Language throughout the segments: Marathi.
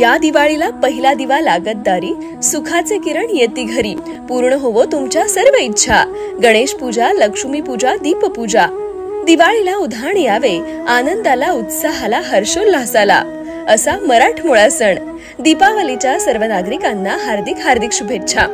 या दिवाळीला पहिला दिवा लागत दारी, सुखाचे किरण येती घरी, पूर्ण होवो तुमच्या सर्व इच्छा। गणेश पूजा, लक्ष्मी पूजा, दीप पूजा, दिवाळीला उधाण यावे, आनंदाला, उत्साहाला, हर्षोल्लासाला असा मराठमोळा सण। दीपावलीच्या सर्व नागरिकांना हार्दिक हार्दिक शुभेच्छा।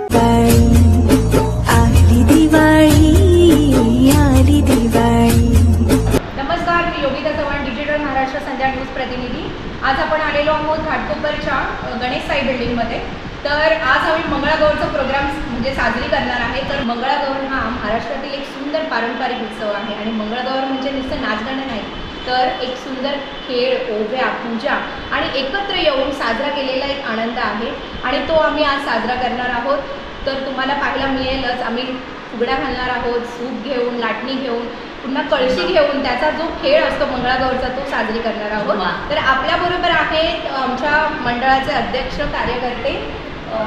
नमस्कार, मी योगिता चव्हाण, डिजिटल महाराष्ट्र संध्या न्यूज प्रतिनिधी। आज आपण आलेलो आहोत घाटकोपरच्या गणेश साई बिल्डिंगमध्ये। तर आज आम्ही मंगळागौरचा प्रोग्राम म्हणजे साजरी करणार आहे। तर मंगळागौर हा महाराष्ट्रातील एक सुंदर पारंपरिक उत्सव आहे आणि मंगळागौर म्हणजे नुसतं नाचगाणं नाही, तर एक सुंदर खेळ, ओव्या, पूजा आणि एकत्र येऊन साजरा केलेला एक आनंद आहे आणि तो आम्ही आज साजरा करणार आहोत। तर तुम्हाला पाहायला मिळेलच, आम्ही फुगड्या घालणार आहोत, सूप घेऊन, लाटणी घेऊन, पुन्हा कळशी घेऊन त्याचा जो खेळ असतो मंगळागौरचा तो साजरी करणार आहोत। तर आपल्याबरोबर आहेत आमच्या मंडळाचे अध्यक्ष कार्यकर्ते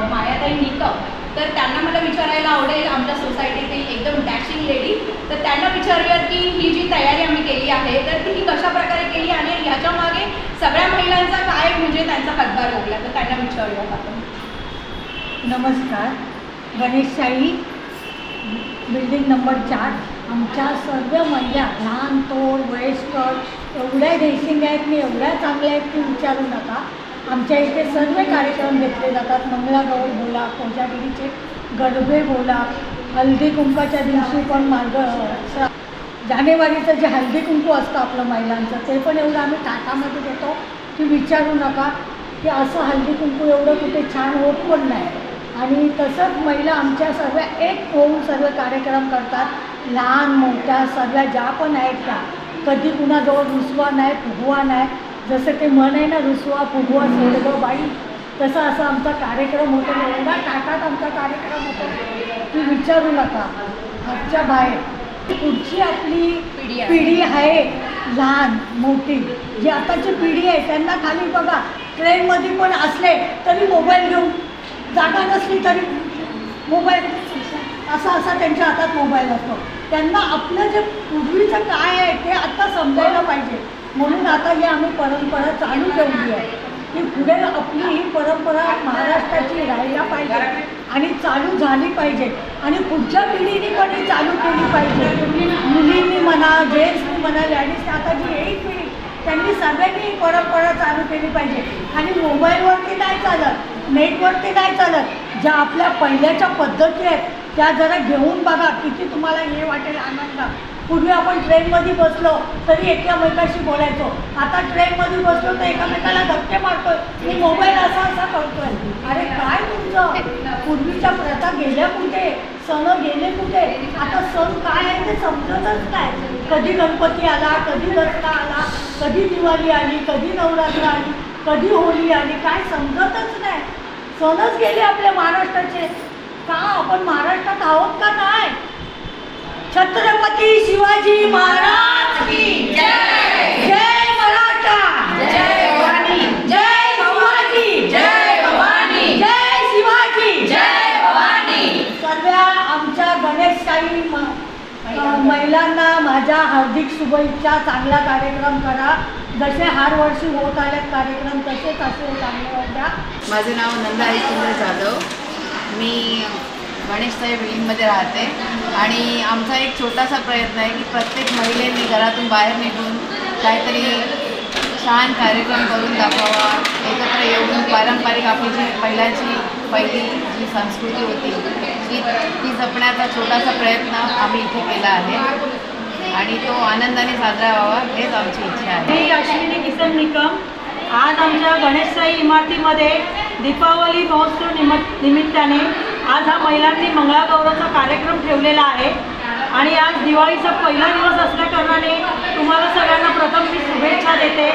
मायाताई निकम। तर त्यांना मला विचारायला आवडेल, आमच्या सोसायटीतील एकदम डॅशिंग लेडी, तर त्यांना विचारूयात की ही जी तयारी आम्ही केली आहे तर ती कशा प्रकारे केली आणि ह्याच्या मागे सगळ्या महिलांचा काय म्हणजे त्यांचा हातभार लागला, तर त्यांना विचारूयात आपण। नमस्कार, गणेश साई बिल्डिंग नंबर 4 आमच्या सर्व महिला, लहान थोर वयस्कर एवढ्या ड्रेसिंग आहेत मी, एवढ्या चांगल्या आहेत की विचारू नका। आमच्या इथे सर्व कार्यक्रम घेतले जातात। मंगळागौर बोला, कोजागिरीचे गरबे बोला, हळदी कुंकाच्या दिवशी पण जानेवारीचं जे हळदी कुंकू असतं आपलं महिलांचं, ते पण एवढं आम्ही ताटामध्ये देतो की विचारू नका, की असं हळदी कुंकू एवढं कुठे छान होत पण नाही। आणि तसंच महिला आमच्या सर्व एक होऊन सर्व कार्यक्रम करतात, लहान मोठ्या सर्व ज्या पण आहेत त्या। कधी कुणाजवळ रुसवा नाही, फुगवा नाही, जसं ते म्हण आहे ना, रुसवा फुगवा सोडगं बाई, तसं असं आमचा कार्यक्रम होतो। एवढा ताटात आमचा कार्यक्रम होतो की विचारू नका। आजच्या बाहेर पुढची आपली पिढी आहे, लहान मोठी जी आताची पिढी आहे, त्यांना खाली बघा, ट्रेनमध्ये पण असले तरी मोबाईल घेऊन, जागा नसली तरी मोबाईल, असा त्यांच्या हातात मोबाईल असतो। त्यांना आपलं जे पूर्वीचं काय आहे ते आता समजायला पाहिजे, म्हणून आता ही आम्ही परंपरा चालू ठेवली आहे की पुढे आपली ही परंपरा महाराष्ट्राची राहायला पाहिजे आणि चालू झाली पाहिजे आणि पुढच्या पिढीने पण ही चालू केली पाहिजे। मुलींनी म्हणा, जेंट्सनी म्हणा, लेडीज, आता जी येईल पिढी त्यांनी सगळ्यांनी ही परंपरा चालू केली पाहिजे। आणि मोबाईलवरती नाही चालत, नेटवरती नाही चालत, ज्या आपल्या पहिल्याच्या पद्धती आहेत त्या जरा घेऊन बघा, किती तुम्हाला हे वाटेल आनंद। पूर्वी आपण ट्रेनमध्ये बसलो तरी एकमेकाशी बोलायचो, आता ट्रेनमध्ये बसलो तर एकामेकाला धक्के मारतोय, मी मोबाईल असा करतोय। अरे काय तुमचं, पूर्वीच्या प्रथा गेल्या कुठे, सण गेले कुठे? आता सण काय आहे ते समजतच नाही। कधी गणपती आला, कधी दसरा आला, कधी दिवाळी आली, कधी नवरात्र आली, कधी होळी आली, काय समजतच नाही। सणच गेले आपल्या महाराष्ट्राचे। का आपण महाराष्ट्रात आहोत का नाही? छत्रपती शिवाजी महाराज की जय, जय मराठा, जय भवानी, जय शिवाजी, जय भवानी, जय शिवाजी, जय भवानी। सर्व आमच्या गणेश साई महिलांना माझ्या हार्दिक शुभेच्छा। चांगला कार्यक्रम करा, जसे हर वर्षी होत आलेत कार्यक्रम तसेच असे चांगले होत्या। माझे नाव नंदा हरिश्चंद्र जाधव, मी गणेश साई बिल्डिंगमध्ये राहते आणि आमचा एक छोटासा प्रयत्न आहे की प्रत्येक महिलेने घरातून बाहेर निघून काहीतरी छान कार्यक्रम करून दाखवावा, एकत्र येऊन पारंपरिक आपली जी पहिली जी संस्कृती होती ती जपण्याचा छोटासा प्रयत्न आम्ही इथे केला आहे आणि तो आनंदाने साजरा व्हावा हेच आमची इच्छा आहे। मी अश्विनी किसन निकम, आज आमच्या गणेश साई इमारतीमध्ये दीपावली महोत्सव निमित्ताने आज हा महिलांनी मंगळागौरचा कार्यक्रम ठेवलेला आहे आणि आज दिवाळीचा पहिला दिवस असल्याकारणाने तुम्हाला सगळ्यांना प्रथम मी शुभेच्छा देते।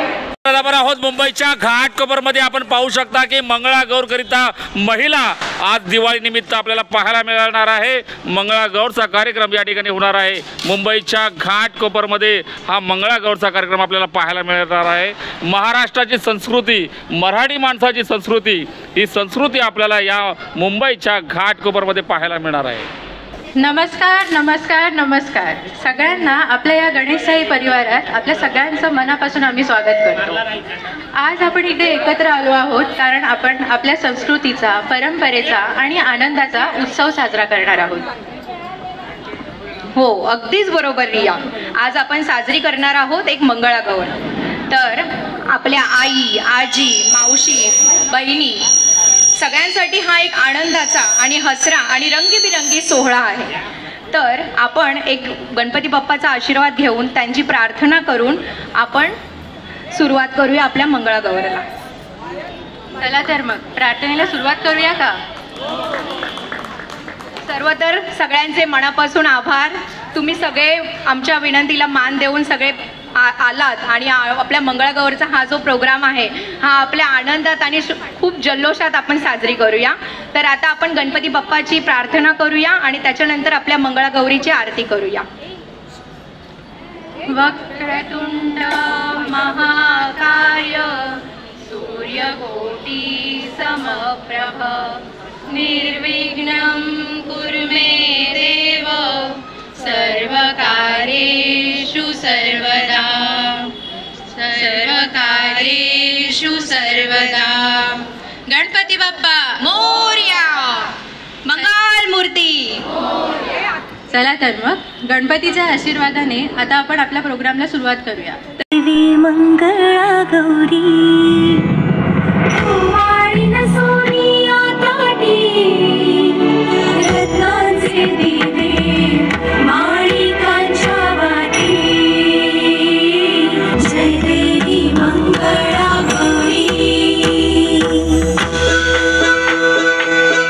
आपण आहोत मुंबईच्या घाटकोपरमध्ये, आपण पाहू शकता की मंगळागौरकरिता महिला आज दिवाळी निमित्त आपल्याला पाहायला मिळणार आहे। मंगळागौरचा कार्यक्रम या ठिकाणी होणार आहे मुंबईच्या घाटकोपरमध्ये। हा मंगळागौरचा कार्यक्रम आपल्याला पाहायला मिळणार आहे। महाराष्ट्राची संस्कृती, मराठी माणसाची संस्कृती, ही संस्कृती आपल्याला या मुंबईच्या घाटकोपरमध्ये पाहायला मिळणार आहे। नमस्कार नमस्कार नमस्कार सगळ्यांना आपल्या या गणेशशाही परिवारात आपल्या सगळ्यांचं मनापासून आम्ही स्वागत करतो. आज आपण इथे एकत्र आलो आहोत कारण आपण आपल्या संस्कृतीचा, परंपरेचा आणि आनंदाचा उत्सव साजरा करणार आहोत. हो, अगदीच बरोबर रिया. आज आपण साजरी करणार आहोत एक मंगळागौर. तर आपल्या आई, आजी, मावशी, बहिणी सगळ्यांसाठी हा एक आनंदाचा आणि हसरा आणि रंगीबिरंगी सोहळा आहे. तर आपण एक गणपती बाप्पाचा आशीर्वाद घेऊन त्यांची प्रार्थना करून आपण सुरुवात करूया आपल्या मंगळागौरला. चला तर मग प्रार्थनेला सुरुवात करूया का? सर्व तर सगळ्यांचे मनापासून आभार. तुम्ही सगळे आमच्या विनंतीला मान देऊन सगळे आलात आणि आपल्या मंगळागौरचा हा जो प्रोग्राम आहे हा आपल्या आनंदात आणि खूप जल्लोषात आपण साजरी करूया. तर आता आपण गणपती बाप्पाची प्रार्थना करूया आणि त्याच्यानंतर आपल्या मंगळागौरीची आरती करूया. वक्रतुंड महाकाय सूर्यकोटी समप्रभ निर्विघ्नं कुरु मे देव सर्वकार्येषु सर्वदा. गणपती बाप्पा मोरया. मंगल मूर्ती. चला तर मग गणपतीच्या आशीर्वादाने आता आपण आपल्या प्रोग्रामला सुरुवात करूया. देवी मंगळा गौरी रत्नांचे दिवे माणिकांच्या वाटी. जय देवी मंगळा गौरी.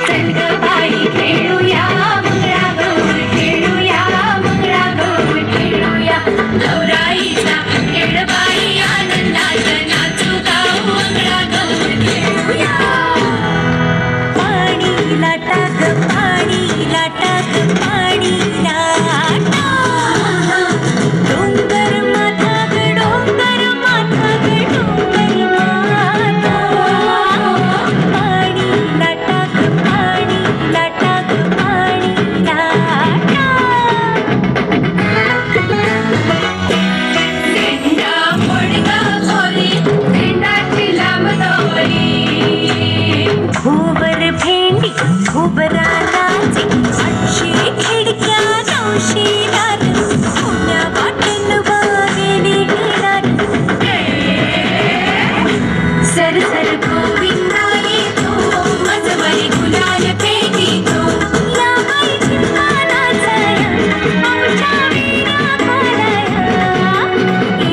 चल ग बाई खेळूया मंगळागौर खेळूया मंगळागौर खेळूया. गौराईचा खेळबाई आनंदात नाचू गाऊ मंगळागौर खेळूया. पाणी लाटा ग पाणी लाटा ग पाणी लाटा. डोंगर माथा ग डोंगर माथा ग डोंगर माथा. पाणी लाटा ग पाणी लाटा ग पाणी लाटा. झेंडा मोडगा खोली झेंडाची लांब दोरी. भोवर भेंडी भोबरा नाचे 800 खिडक्या 900 दार. पुण्या वाटेल वागेली घेणार. सर सर गोविंदा येतो मजवरी गुलाल फेकीतो. या बाई चिंताना जया आमच्या वीरा बोलाया.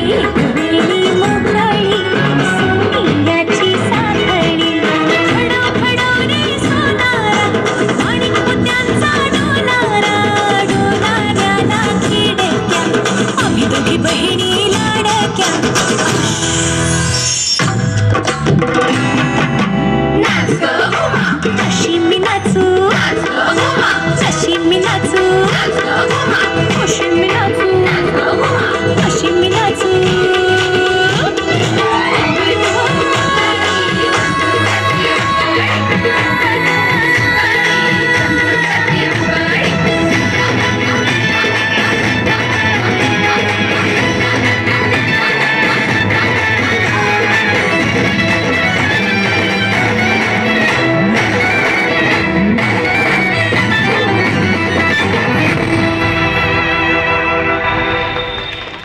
एक वेळी मोकळी सोनियाची साखळी. फडो फडो रे सोनारा माणिक मोत्यांचा डोलारा. डोलाऱ्याला खिडक्या आम्ही दोघी बहिणी लाडक्या. नाच ग उमा कशी मी नाचू. नाच ग उमा कशी मी नाचू. नाच ग उमा कशी मी नाचू. नाच ग उमा कशी मी नाचू.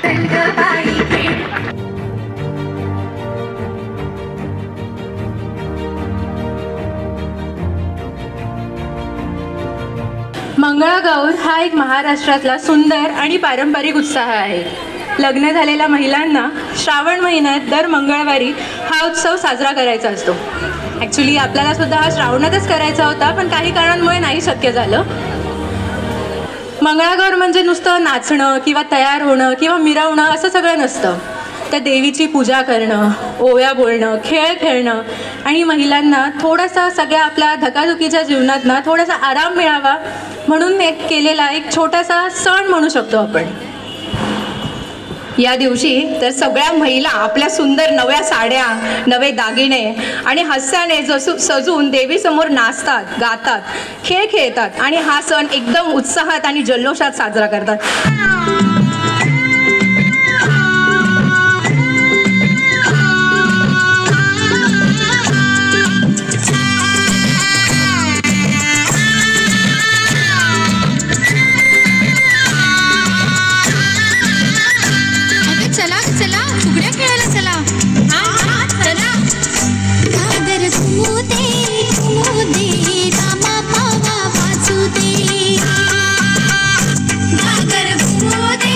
चल ग बाई खेळ. मंगळागौर हा एक महाराष्ट्रातला सुंदर आणि पारंपरिक उत्साह आहे. लग्न झालेल्या महिलांना श्रावण महिन्यात दर मंगळवारी हा उत्सव साजरा करायचा असतो. ॲक्च्युली आपल्याला सुद्धा हा श्रावणातच करायचा होता पण काही कारणांमुळे नाही शक्य झालं. मंगळागौर म्हणजे नुसतं नाचणं किंवा तयार होणं किंवा मिरवणं असं सगळं नसतं. तर देवीची पूजा करणं, ओव्या बोलणं, खेळ खेळणं आणि महिलांना थोडासा सगळ्या आपल्या धकाधुकीच्या जीवनातनं थोडासा आराम मिळावा म्हणून केलेला एक छोटासा सण म्हणू शकतो आपण. या दिवशी तर सगळ्या महिला आपल्या सुंदर नव्या साड्या, नवे दागिने आणि हास्याने सजून देवीसमोर नाचतात, गातात, खेळ खेळतात आणि हा सण एकदम उत्साहात आणि जल्लोषात साजरा करतात. चला चला फुगड्या खेळायला चला. चला. घागर घुमू दे रामा पावा वाजू दे. घागर घुमू दे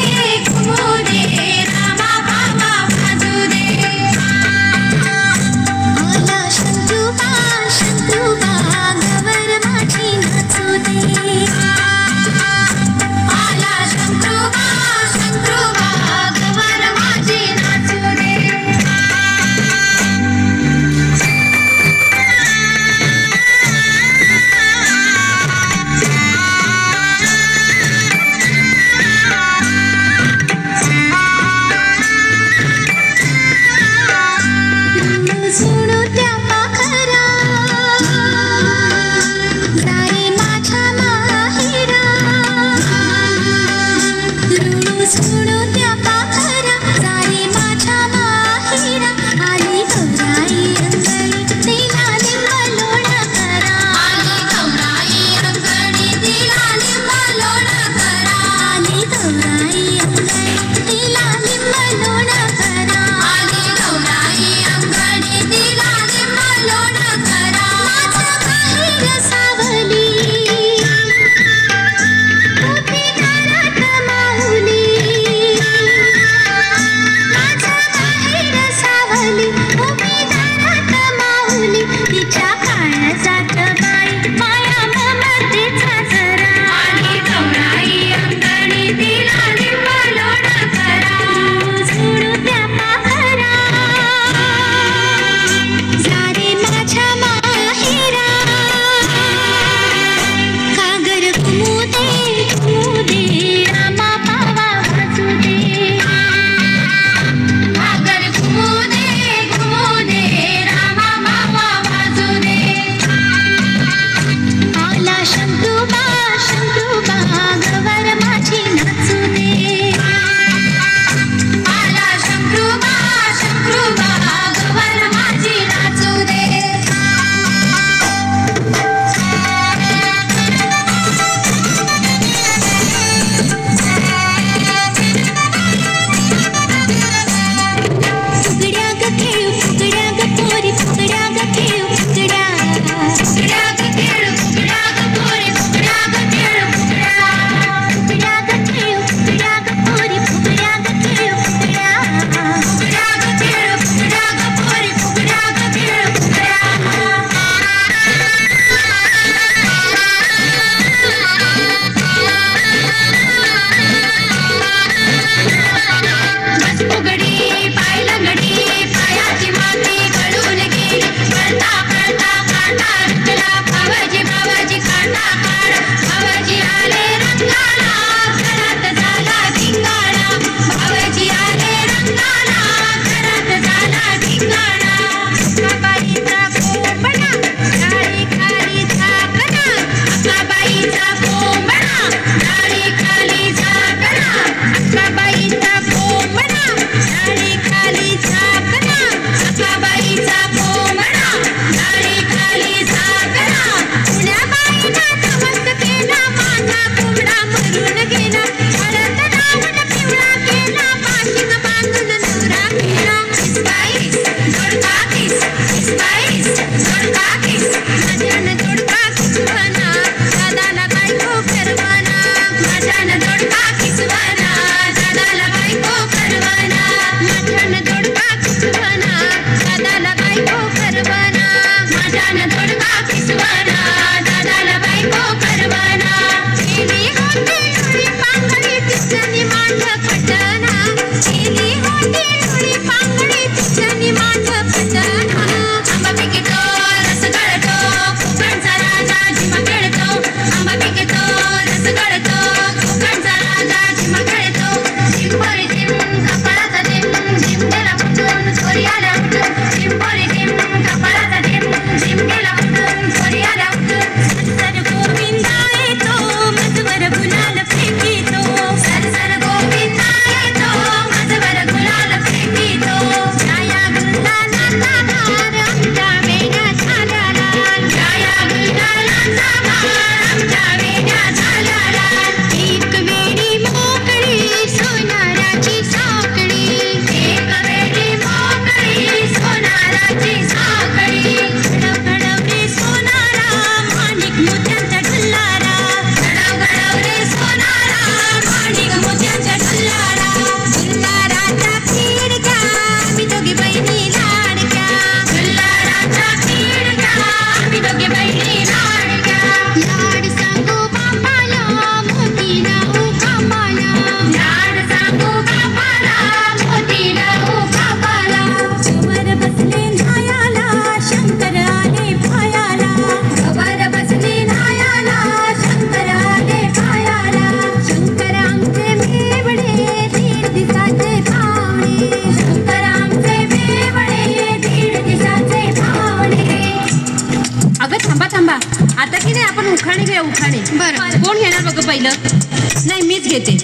उखाणे घे उखाणे. बरं कोण घेणार बघ पहिलं? नाही मीच घेते.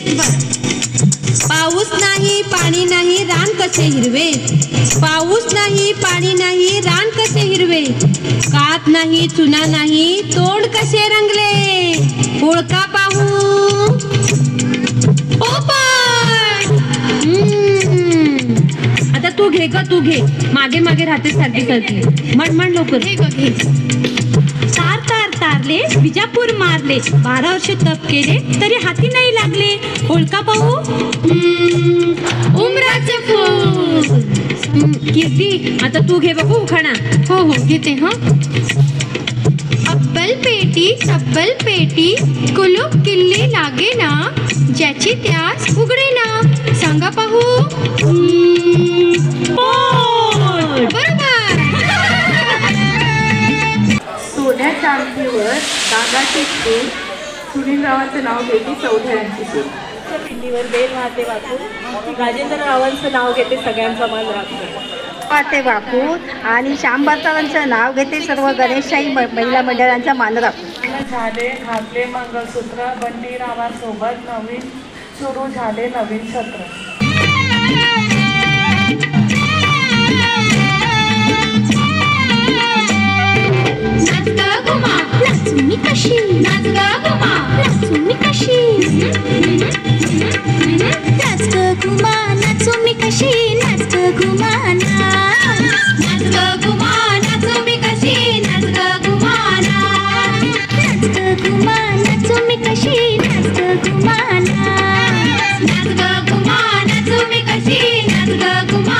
पाऊस नाही पाणी नाही रान कसे हिरवे. पाऊस नाही पाणी नाही रान कसे हिरवे. कात नाही चुना नाही तोंड कसे रंगले. होळका पाहू पोपट. आता तू घे ग तू घे. मागे मागे राहते सारखी सारखी. म्हण लवकर. घे ग घे. तार तार तारले विजापूर मारले. 12 वर्ष तप केले तरी हाती नाही लागले. होळका पाहू उमराचे फूल. कीर्ती आता तू घे बघू उखाणा. हो घेते. अब्बल पेटी कुलूप किल्ली लागे ना. ज्याची त्यास उघडे ना. सांगा पाहू. बरोबर. सोन्या चांदीवर डागाची सून. सुनीलरावांचं नाव घेते चौधऱ्यांची सून. पिंडीवर बेल वाहते वाकून. राजेंद्ररावांचं नाव घेते सगळ्यांचा मान राखून. वाहते वाकून. आणि श्यामबातांचं नाव घेते सर्व गणेशशाही महिला मंडळांचा मान राखून. झाले घातले मंगळसूत्र. बंडीरावांसोबत नवीन सुरू झाले नवीन सत्र. नाचू मी कशी. नाच ग घुमा नाचू मी कशी. नाच ग घुमा नाचू मी कशी. नाच ग घुमा नाच ग घुमा नाचू मी कशी. नाच ग घुमा नाच ग घुमा नाचू मी कशी. नाच ग घुमा नाच ग घुमा नाचू मी कशी. नाच ग घुमा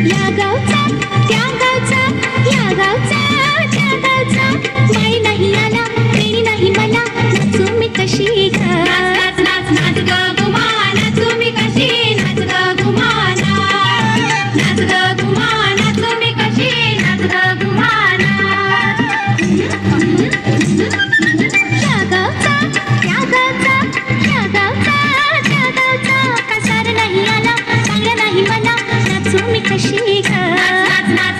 या गावचा त्या गावचा. या गावचा त्या गावचा. माई नाही आला प्रेणी नाही मला. नाचू मी कशी ग. नाच नाच नाच ग घुमा नाचू मी कशी. नाच ग घुमा नाच ग घुमा नाचू मी कशी. नाच ग घुमा या गावचा त्या गावचा. या गावचा त्या गावचा. कसार नाही आला चांगला नाही मला. नाचू मी कशी ग. नाच नाच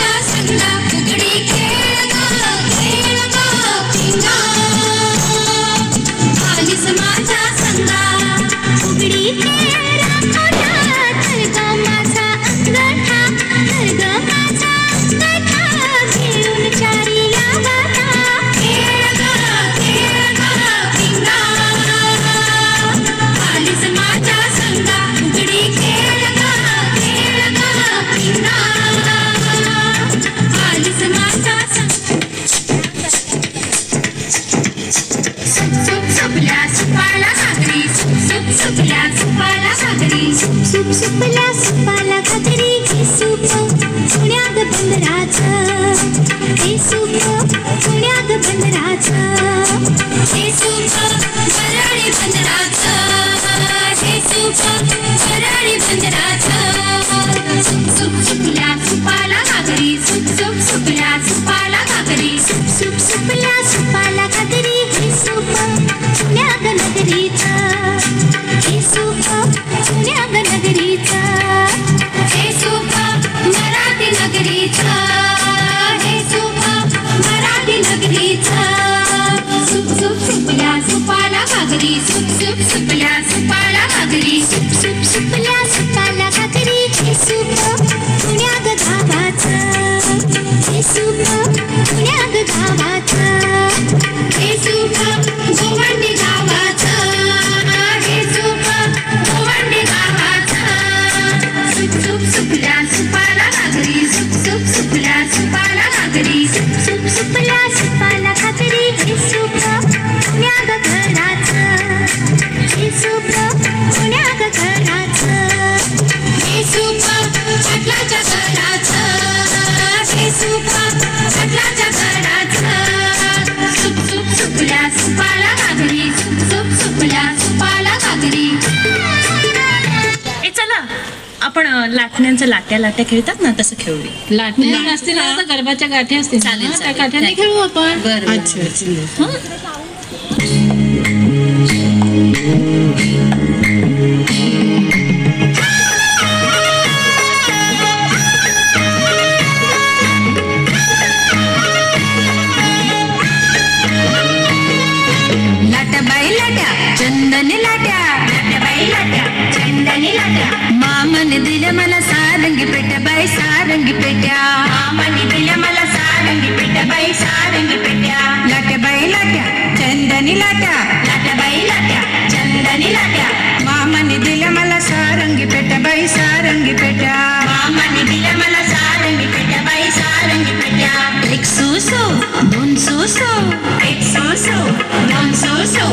माझ्या संगा फुगडी खेळ ग पिंगा आलीस माझ्या संगा फुगडी खेळ मोठा धर ग माझा अंगठा धर ग माझा अंगठा घेऊन चारी यावाता खेळ ग पिंगा आलीस माझ्या संगा फुगडी खेळ ग पिंगा आलीस माझ्या सुपल्या सुपाला घागरी सुप सुपल्या सुपाला घागरी सुप सुपल्या सुपाला घागरी हे सूप पुण्यात बंदराचं हे सूप पुण्यात बंदराचं हे सूप वराडी बंदराचं हे सूप वराडी बंदराचं सुप सुप सुपल्या सुपाला घागरी सुप सुप सुपल्या सुपाला घागरी सुप सुप सुपल्या सुपाला घागरी हे सूप पुण्यात नगरीचं हे सूप पुण्यात नगरीचं हे सूप मराठी नगरीचं हे सूप मराठी नगरीचं सुप सुप सुपल्या सुपाला घागरी सुप सुप सुपल्या सुपाला घागरी सुप सुप सुपल्या सुपाला घागरी हे सूप पुण्यात गावाचं हे सूप पुण्यात गावाचं हे सूप गोवंडी गावाचं हे सूप गोवंडी गावाचं सुप सुप सुपल्या सुपाला घागरी सुप सुप सुपल्या सुपाला घागरी सुप सुप सुपल्या सुपाला घागरी हे सूप पुण्यात घराचं हे सूप पुण्यात घराचं हे सूप पाटलाच्या घराचं हे सूप पाटलाच्या घराचं सुप सुप सुपल्या सुपाला घागरी सुप सुप सुपल्या सुपाला घागरी ए चला आपण लाटण्यांचं लाट्या लाट्या खेळतात ना तसं खेळूया. लाटण्या असतील ना तर गरबाच्या गाठी असतील चालेल, त्या चालेल. गाठ्यांनी खेळू आपण. बरं. अच्छा लाटाबाई लाट्या चंदनी लाट्या लाटाबाई लाट्या चंदनी लाट्या मामाने दिल्या मला सारंगी पेट्या बाई सारंगी पेट्या मामाने दिल्या मला सारंगी पेट्या बाई सारंगी पेट्या लाटाबाई लाट्या चंदनी लाट्या लाटाबाई लाट्या चंदनी लाट्या मामाने दिल्या मला सारंगी पेट्या बाई सारंगी पेट्या मामाने दिल्या मला सारंगी पेट्या बाई सारंगी पेट्या एक सुसो दोन सुसो एक सुसो दोन सुसो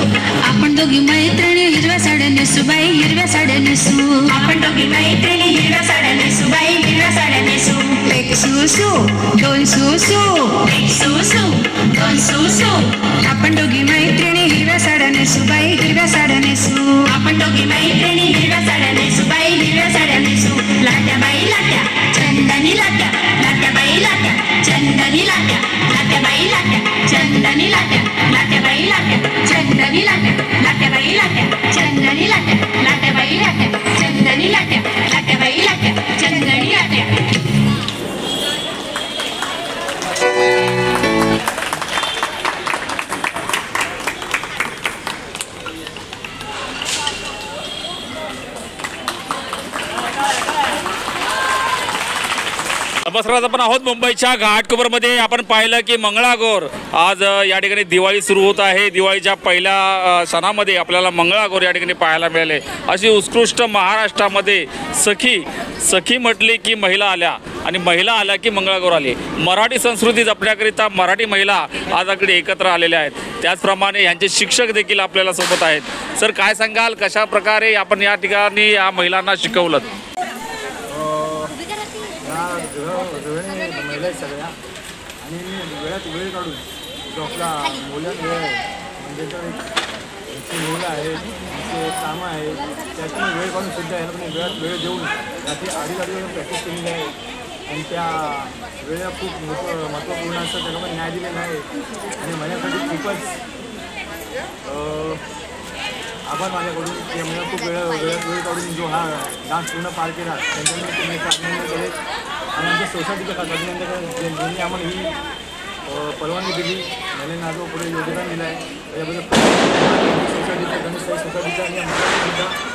आपण दोघी मैत्रिणी हिरव्या साड्या नेसू बाई हिरव्या साड्या नेसू आपण दोघी मैत्रिणी हिरव्या साड्या नेसू बाई हिरव्या साड्या नेसू एक सुसो दोन सुसो एक सुसो दोन सुसो आपण दोघी मैत्रिणी हिरव्या साड्या नेसू बाई हिरव्या साड्या नेसू आपण दोघी मैत्रिणी हिरव्या साड्या नेसू बाई हिरव्या साड्या नेसू लाट्या बाई लाट्या चंदनी लाट्या लाट्या बाई लाट्या चंदनी लाट्या लाट्या बाई लाट्या चंदनी लाट्या लाट्या बाई लाट्या चंदनी लाट्या लाट्या बाई लाट्या चंदनी लाट्या लाट्या बाई लाट्या चंदनी लाट्या लाट्या बाई लाट्या चंदनी लाट्या नमस्कार, आपण आहोत मुंबईच्या घाटकोपरमध्ये. आपण पाहिलं की मंगळागौर आज या ठिकाणी दिवाळी सुरू होत आहे. दिवाळीच्या पहिल्या सणामध्ये आपल्याला मंगळागौर या ठिकाणी पाहायला मिळाले. अशी उत्कृष्ट महाराष्ट्रामध्ये सखी म्हटली की महिला आल्या आणि महिला आल्या की मंगळागौर आली. मराठी संस्कृती जपण्याकरिता मराठी महिला आज अगदी एकत्र आलेल्या आहेत. त्याचप्रमाणे यांचे शिक्षक देखील आपल्याला सोबत आहेत. सर, काय सांगाल, कशा प्रकारे आपण या ठिकाणी या महिलांना शिकवलं? महिला आहेत सगळ्या आणि वेळात वेळ काढून जो आपला मुलं वेळ आहे म्हणजे त्यांची मुलं आहेत, त्यांचे कामं आहेत, त्यातून वेळ काढून सुद्धा याला पण वेळात वेळ देऊन रात्री आधी प्रॅक्टिस केलेली आहे आणि त्या वेळेला खूप महत्त्वपूर्ण असं त्या लोकांना न्याय दिलेला आहे. आणि माझ्यासाठी खूपच आभार माझ्याकडून की मला खूप वेळ काढून जो हा डान्स पूर्ण पार केला त्यांच्यामुळे तुम्ही अभिनंदन केले. आणि आमच्या सोसायटीच्या खात्यात ज्यांनी आम्हाला ही परवानगी दिली, महिलांना आजवर पुढे योगदान दिलं आहे, त्याच्याबद्दल सोसायटीच्या गणेश सोसायटीचा आणि